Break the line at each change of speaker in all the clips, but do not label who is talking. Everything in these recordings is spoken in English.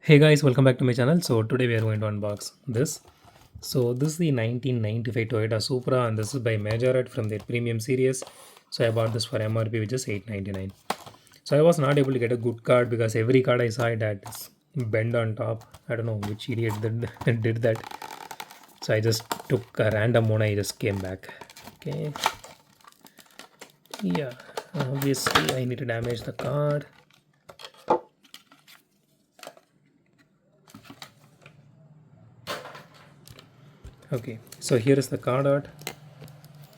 Hey guys, welcome back to my channel. So today we are going to unbox this. So this is the 1995 Toyota Supra and this is by Majorette from their premium series. So I bought this for MRP which is 899. So I was not able to get a good card because every card I saw it had this bend on top. I don't know which idiot did that. So I just took a random one. I just came back. Okay. Yeah. Obviously I need to damage the card. Okay, so here is the card art.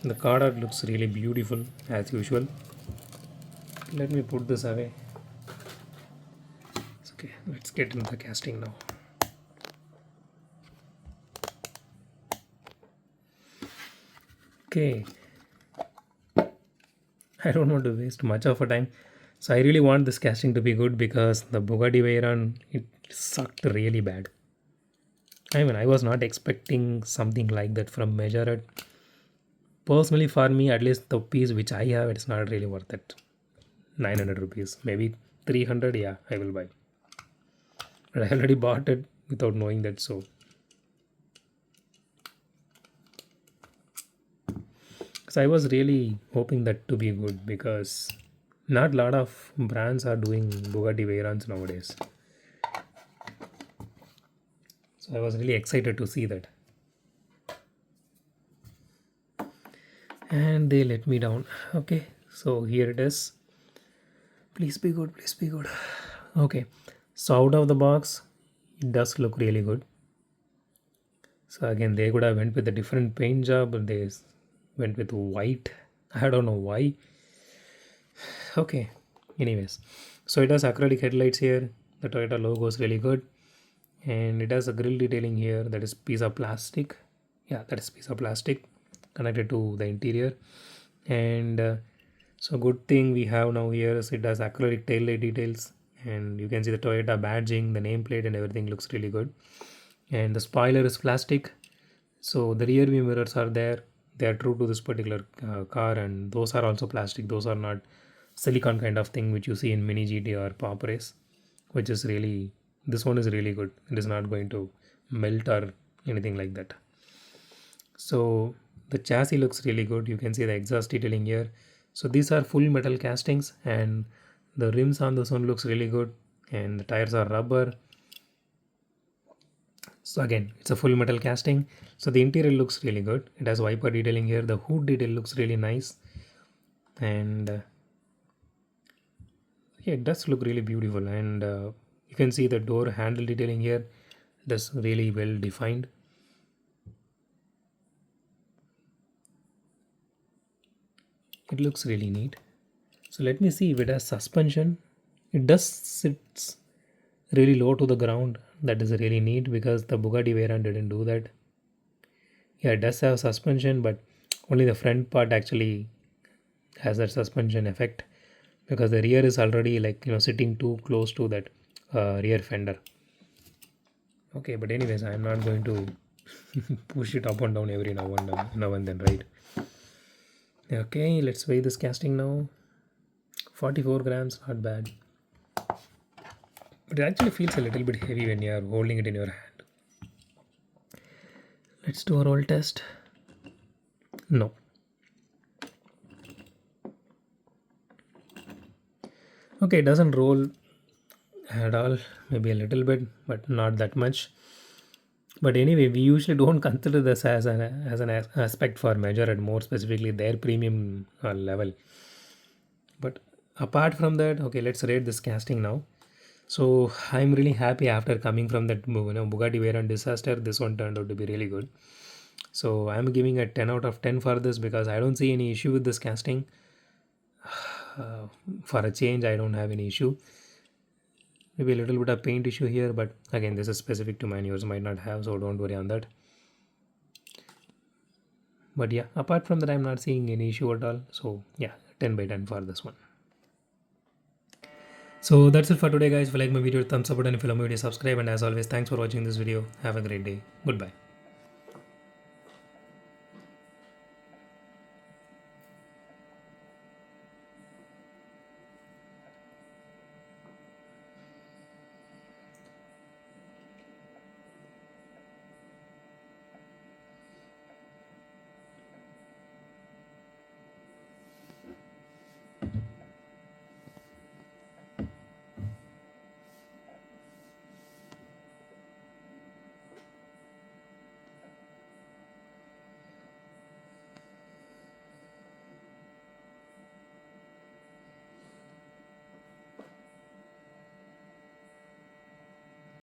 The card art looks really beautiful as usual. Let me put this away. Okay, let's get into the casting now. Okay, I don't want to waste much of a time. So I really want this casting to be good because the Bugatti Veyron, it sucked really bad. I mean, I was not expecting something like that from Majorette. Personally, for me, at least the piece which I have, it's not really worth it. 900 rupees, maybe 300. Yeah, I will buy. But I already bought it without knowing that. So I was really hoping that to be good because not a lot of brands are doing Bugatti Veyrons nowadays. So I was really excited to see that. And they let me down. Okay, so here it is. Please be good, please be good. Okay, so out of the box, it does look really good. So again, they could have went with a different paint job, but they went with white. I don't know why. Okay, anyways, so it has acrylic headlights here. The Toyota logo is really good, and it has a grill detailing here. That is piece of plastic. Yeah, that is piece of plastic connected to the interior. And so good thing we have now here is it has acrylic tail light details, and you can see the Toyota badging, the nameplate, and everything looks really good. And the spoiler is plastic, so the rear view mirrors are there. They are true to this particular car, and those are also plastic. Those are not silicon kind of thing which you see in mini GT or pop race, which is really, this one is really good. It is not going to melt or anything like that. So the chassis looks really good. You can see the exhaust detailing here. So these are full metal castings, and the rims on this one looks really good, and the tires are rubber. So again, it's a full metal casting. So the interior looks really good. It has wiper detailing here. The hood detail looks really nice, and yeah, it does look really beautiful. And you can see the door handle detailing here. That's really well defined. It looks really neat. So let me see if it has suspension. It does sits really low to the ground. That is really neat because the Bugatti Veyron didn't do that. Yeah, it does have suspension, but only the front part actually has that suspension effect because the rear is already like sitting too close to that rear fender. Okay, but anyways, I'm not going to push it up and down every now and then, right? Okay, let's weigh this casting now. 44 grams, not bad. But it actually feels a little bit heavy when you are holding it in your hand. Let's do a roll test. No. Okay, it doesn't roll at all. Maybe a little bit, but not that much. But anyway, we usually don't consider this as an aspect for Majorette, more specifically their premium level. But apart from that, okay, let's rate this casting now. So I'm really happy after coming from that Bugatti Veyron disaster. This one turned out to be really good. So I'm giving a 10 out of 10 for this because I don't see any issue with this casting. For a change, I don't have any issue. Maybe a little bit of paint issue here, but again, this is specific to mine. Yours might not have, so don't worry on that. But yeah, apart from that, I'm not seeing any issue at all. So yeah, 10 by 10 for this one. So that's it for today, guys. If you like my video, thumbs up button. If you love my video, subscribe. And as always, thanks for watching this video. Have a great day. Goodbye.